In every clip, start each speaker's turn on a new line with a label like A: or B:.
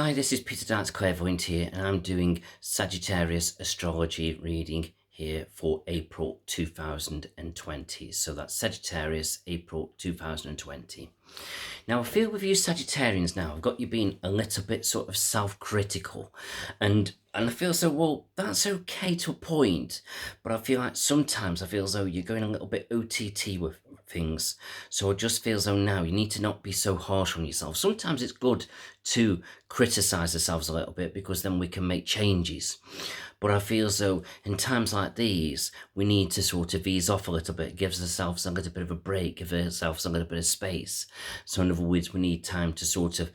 A: Hi, this is Peter Dance Clairvoyant here, and I'm doing Sagittarius astrology reading here for April 2020. So that's Sagittarius, April 2020. Now, I feel with you Sagittarians now, I've got you being a little bit sort of self-critical, and I feel so, well, that's okay to a point, but I feel like sometimes I feel as though you're going a little bit OTT with things. So I just feel as though now you need to not be so harsh on yourself. Sometimes it's good to criticize ourselves a little bit because then we can make changes. But I feel as though in times like these, we need to sort of ease off a little bit, give ourselves a little bit of a break, give ourselves a little bit of space. So in other words, we need time to sort of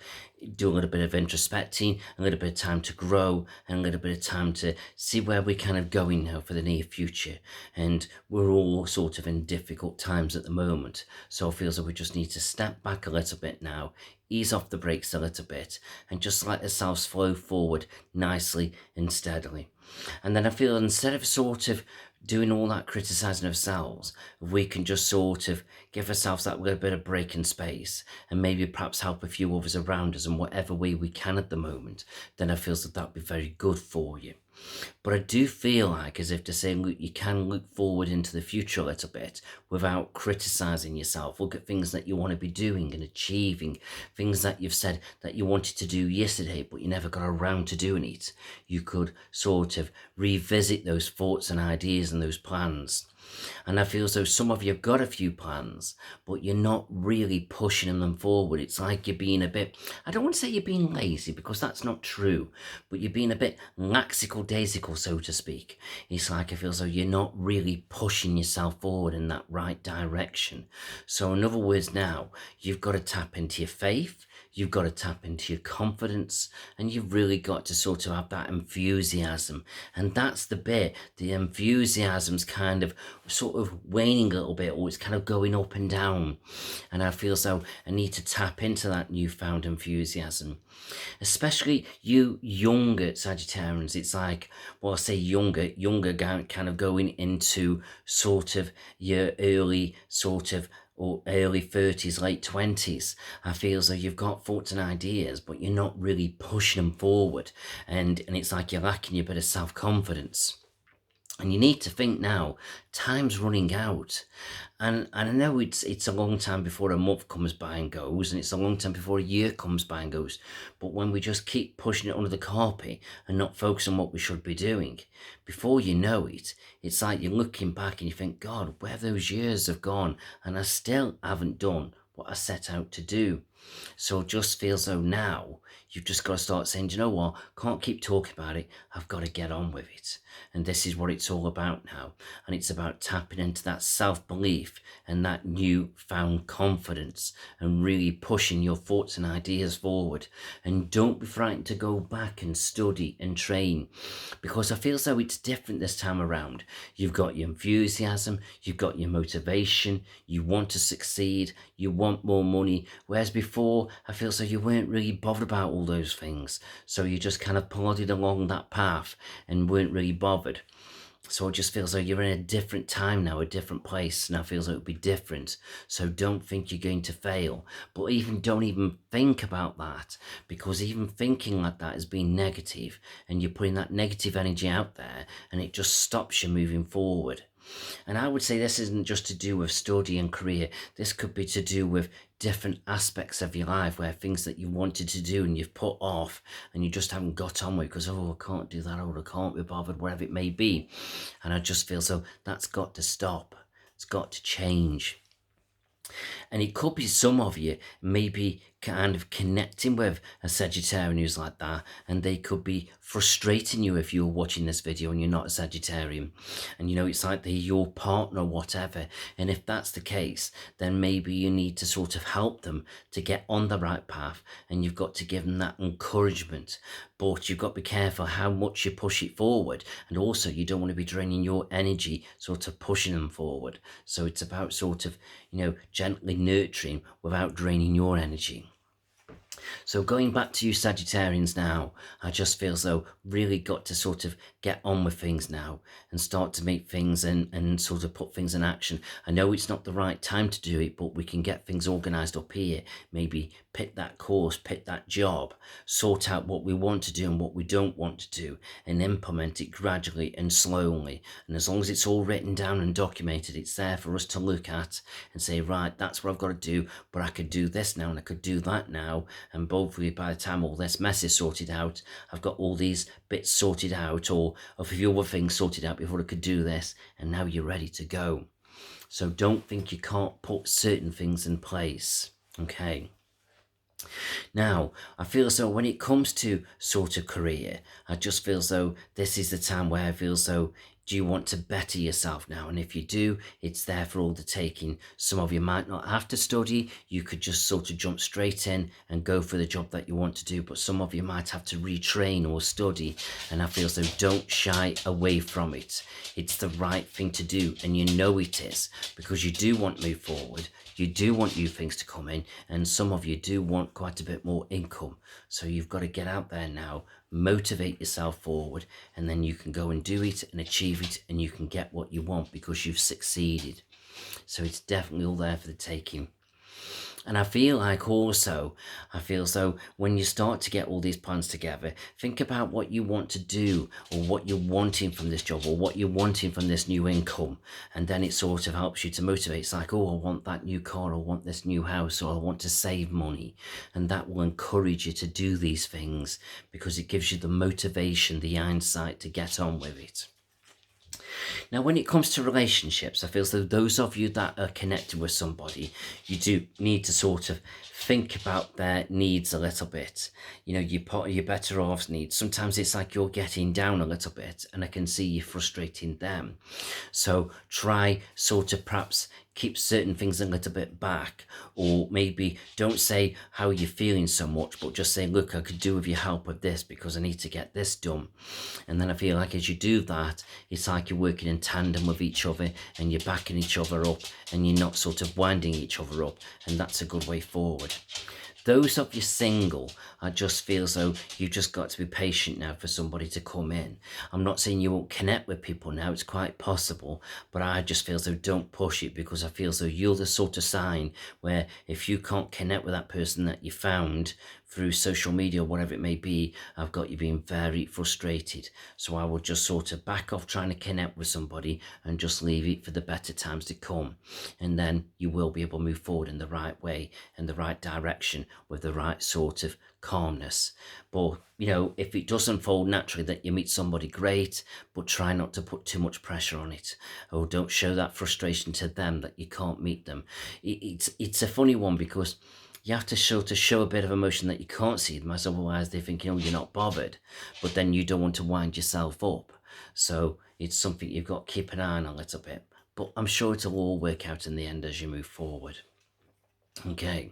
A: do a little bit of introspecting, a little bit of time to grow, and a little bit of time to see where we're kind of going now for the near future. And we're all sort of in difficult times at the moment. So I feel as though we just need to step back a little bit now, ease off the brakes a little bit, and just let ourselves flow forward nicely and steadily. And then I feel instead of sort of doing all that criticizing ourselves, we can just sort of give ourselves that little bit of break and space, and maybe perhaps help a few others around us in whatever way we can at the moment, then I feel that would be very good for you. But I do feel like as if to say, look, you can look forward into the future a little bit without criticizing yourself. Look at things that you want to be doing and achieving, things that you've said that you wanted to do yesterday, but you never got around to doing it. You could sort of revisit those thoughts and ideas and those plans. And I feel as though some of you have got a few plans, but you're not really pushing them forward. It's like you're being a bit, I don't want to say you're being lazy because that's not true, but you're being a bit laxical-daisical, so to speak. It's like I feel as though you're not really pushing yourself forward in that right direction. So in other words now, you've got to tap into your faith, you've got to tap into your confidence, and you've really got to sort of have that enthusiasm. And that's the bit, the enthusiasm's kind of sort of waning a little bit, or it's kind of going up and down. And I feel as though I need to tap into that newfound enthusiasm. Especially you younger Sagittarians, it's like, well, I say younger kind of going into sort of your early sort of or early 30s, late 20s. I feel as though you've got thoughts and ideas, but you're not really pushing them forward. And it's like you're lacking a bit of self-confidence. And you need to think now, time's running out. And I know it's a long time before a month comes by and goes, and it's a long time before a year comes by and goes. But when we just keep pushing it under the carpet and not focus on what we should be doing, before you know it, it's like you're looking back and you think, God, where those years have gone, and I still haven't done what I set out to do. So it just feels though now you've just got to start saying, do you know what, can't keep talking about it, I've got to get on with it. And this is what it's all about now. And it's about tapping into that self-belief and that newfound confidence and really pushing your thoughts and ideas forward. And don't be frightened to go back and study and train, because I feel as though it's different this time around. You've got your enthusiasm, you've got your motivation, you want to succeed, you want more money, whereas before I feel so you weren't really bothered about all those things, so you just kind of plodded along that path and weren't really bothered. So it just feels like you're in a different time now, a different place. Now feels like it would be different. So don't think you're going to fail, but don't even think about that, because even thinking like that is being negative, and you're putting that negative energy out there, and it just stops you moving forward. And I would say this isn't just to do with study and career. This could be to do with different aspects of your life, where things that you wanted to do and you've put off and you just haven't got on with because, oh, I can't do that, or I can't be bothered, wherever it may be. And I just feel so that's got to stop. It's got to change. And it could be some of you maybe kind of connecting with a Sagittarian who's like that, and they could be frustrating you if you're watching this video and you're not a Sagittarian. And you know, it's like they're your partner or whatever. And if that's the case, then maybe you need to sort of help them to get on the right path, and you've got to give them that encouragement. But you've got to be careful how much you push it forward, and also you don't want to be draining your energy sort of pushing them forward. So it's about sort of, you know, gently nurturing without draining your energy. So going back to you Sagittarians now, I just feel as though really got to sort of get on with things now and start to make things and sort of put things in action. I know it's not the right time to do it, but we can get things organised up here. Maybe pick that course, pick that job, sort out what we want to do and what we don't want to do, and implement it gradually and slowly. And as long as it's all written down and documented, it's there for us to look at and say, right, that's what I've got to do, but I could do this now and I could do that now. And hopefully by the time all this mess is sorted out, I've got all these bits sorted out, or a few other things sorted out before I could do this, and now you're ready to go. So don't think you can't put certain things in place, okay? Now, I feel as though when it comes to sort of career, I just feel as though this is the time where I feel as though, do you want to better yourself now? And if you do, it's there for all the taking. Some of you might not have to study. You could just sort of jump straight in and go for the job that you want to do. But some of you might have to retrain or study. And I feel as though don't shy away from it. It's the right thing to do. And you know it is, because you do want to move forward. You do want new things to come in, and some of you do want quite a bit more income. So you've got to get out there now, motivate yourself forward, and then you can go and do it and achieve it, and you can get what you want because you've succeeded. So it's definitely all there for the taking. And I feel like also, I feel as though when you start to get all these plans together, think about what you want to do, or what you're wanting from this job, or what you're wanting from this new income. And then it sort of helps you to motivate. It's like, oh, I want that new car, or I want this new house, or I want to save money. And that will encourage you to do these things because it gives you the motivation, the insight to get on with it. Now, when it comes to relationships, I feel as though those of you that are connected with somebody, you do need to sort of think about their needs a little bit. You know, your better off's needs. Sometimes it's like you're getting down a little bit, and I can see you frustrating them. So try sort of perhaps keep certain things a little bit back, or maybe don't say how you're feeling so much, but just say, look, I could do with your help with this because I need to get this done. And then I feel like as you do that, it's like you're working in tandem with each other, and you're backing each other up, and you're not sort of winding each other up, and that's a good way forward. Those of you single, I just feel as though you've just got to be patient now for somebody to come in. I'm not saying you won't connect with people now, it's quite possible, but I just feel as though don't push it, because I feel as though you're the sort of sign where if you can't connect with that person that you found through social media or whatever it may be, I've got you being very frustrated. So I will just sort of back off trying to connect with somebody and just leave it for the better times to come. And then you will be able to move forward in the right way, in the right direction, with the right sort of calmness. But, you know, if it does unfold naturally that you meet somebody, great, but try not to put too much pressure on it. Or don't show that frustration to them that you can't meet them. It's a funny one, because you have to show a bit of emotion that you can't see them, as otherwise they think, you know, you're not bothered. But then you don't want to wind yourself up. So it's something you've got to keep an eye on a little bit. But I'm sure it'll all work out in the end as you move forward. Okay.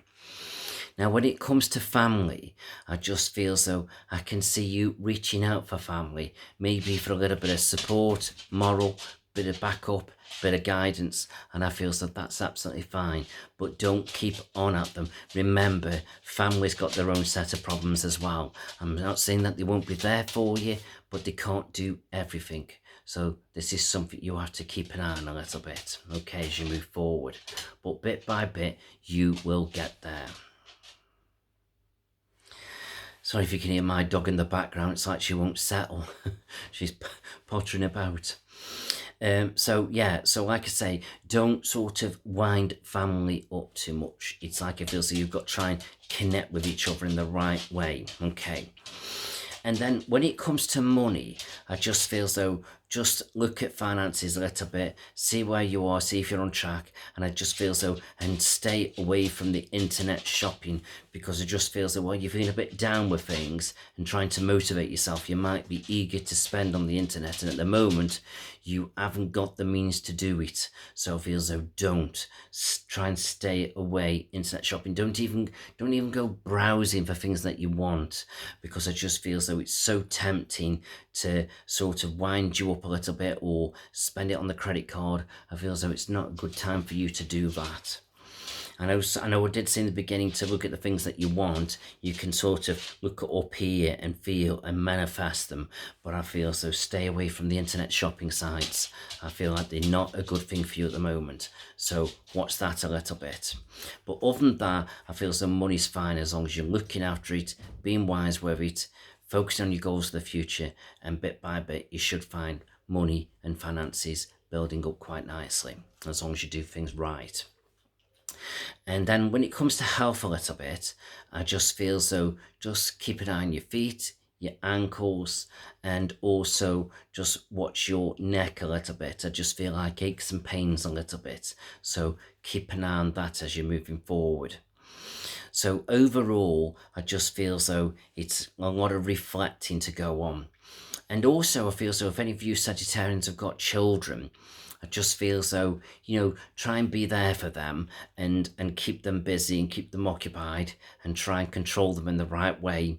A: Now, when it comes to family, I just feel as though I can see you reaching out for family, maybe for a little bit of support, moral, bit of backup, bit of guidance, and I feel so that's absolutely fine. But don't keep on at them. Remember, family's got their own set of problems as well. I'm not saying that they won't be there for you, but they can't do everything. So this is something you have to keep an eye on a little bit, okay, as you move forward. But bit by bit, you will get there. Sorry if you can hear my dog in the background. It's like she won't settle. She's pottering about. So like I say, don't sort of wind family up too much. It's like it feels so you've got to try and connect with each other in the right way, okay? And then when it comes to money, I just feel as though just look at finances a little bit, see where you are, see if you're on track. And I just feel as though, and stay away from the internet shopping, because it just feels that while you're feeling a bit down with things and trying to motivate yourself, you might be eager to spend on the internet. And at the moment, you haven't got the means to do it. So it feels as though don't. Try and stay away internet shopping. Don't even go browsing for things that you want, because I just feel as though it's so tempting to sort of wind you up a little bit or spend it on the credit card. I feel as though it's not a good time for you to do that. I know I did say in the beginning to look at the things that you want. You can sort of look up here and feel and manifest them. But I feel so stay away from the internet shopping sites. I feel like they're not a good thing for you at the moment. So watch that a little bit. But other than that, I feel so money's fine as long as you're looking after it, being wise with it, focusing on your goals for the future, and bit by bit you should find money and finances building up quite nicely as long as you do things right. And then when it comes to health a little bit, I just feel as though just keep an eye on your feet, your ankles, and also just watch your neck a little bit. I just feel like aches and pains a little bit. So keep an eye on that as you're moving forward. So overall, I just feel as though it's a lot of reflecting to go on. And also I feel so if any of you Sagittarians have got children, I just feel as though, try and be there for them and keep them busy and keep them occupied and try and control them in the right way.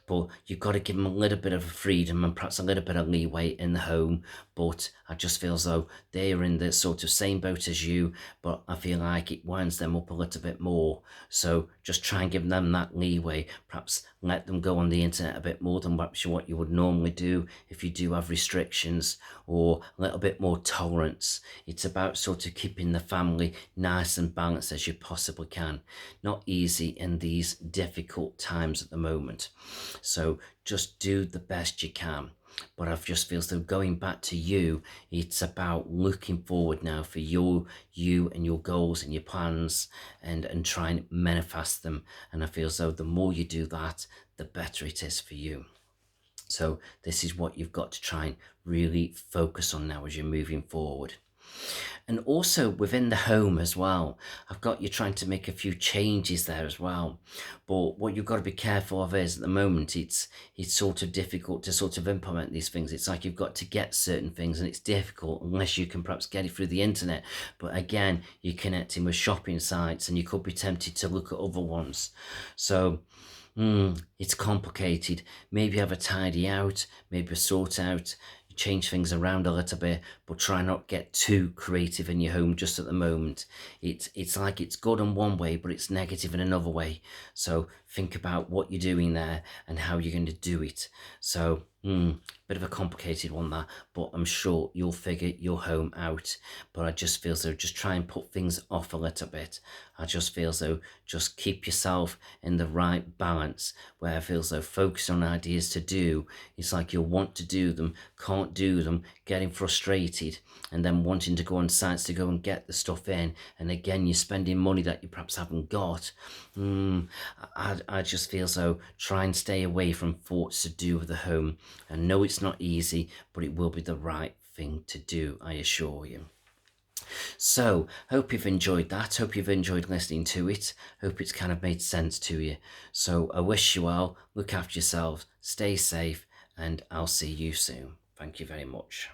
A: But you've got to give them a little bit of freedom and perhaps a little bit of leeway in the home. But I just feel as though they are in the sort of same boat as you, but I feel like it winds them up a little bit more. So just try and give them that leeway. Perhaps let them go on the internet a bit more than perhaps what you would normally do if you do have restrictions, or a little bit more tolerance. It's about sort of keeping the family nice and balanced as you possibly can. Not easy in these difficult times at the moment. So just do the best you can. But I just feel so going back to you, it's about looking forward now for you and your goals and your plans, and try and manifest them. And I feel as though the more you do that, the better it is for you. So this is what you've got to try and really focus on now as you're moving forward. And also within the home as well, I've got you trying to make a few changes there as well. But what you've got to be careful of is at the moment, it's sort of difficult to sort of implement these things. It's like you've got to get certain things and it's difficult unless you can perhaps get it through the internet. But again, you're connecting with shopping sites and you could be tempted to look at other ones. So it's complicated. Maybe have a tidy out, maybe a sort out, change things around a little bit, but try not get too creative in your home just at the moment. It's like it's good in one way, but it's negative in another way. So think about what you're doing there and how you're going to do it. So bit of a complicated one that, but I'm sure you'll figure your home out. But I just feel so just try and put things off a little bit. I just feel so just keep yourself in the right balance, where I feel so focus on ideas to do. It's like you'll want to do them, can't do them, getting frustrated, and then wanting to go on sites to go and get the stuff in, and again you're spending money that you perhaps haven't got. I just feel so try and stay away from thoughts to do with the home. I know it's not easy, but it will be the right thing to do, I assure you. So, hope you've enjoyed that. Hope you've enjoyed listening to it. Hope it's kind of made sense to you. So, I wish you well. Look after yourselves. Stay safe. And I'll see you soon. Thank you very much.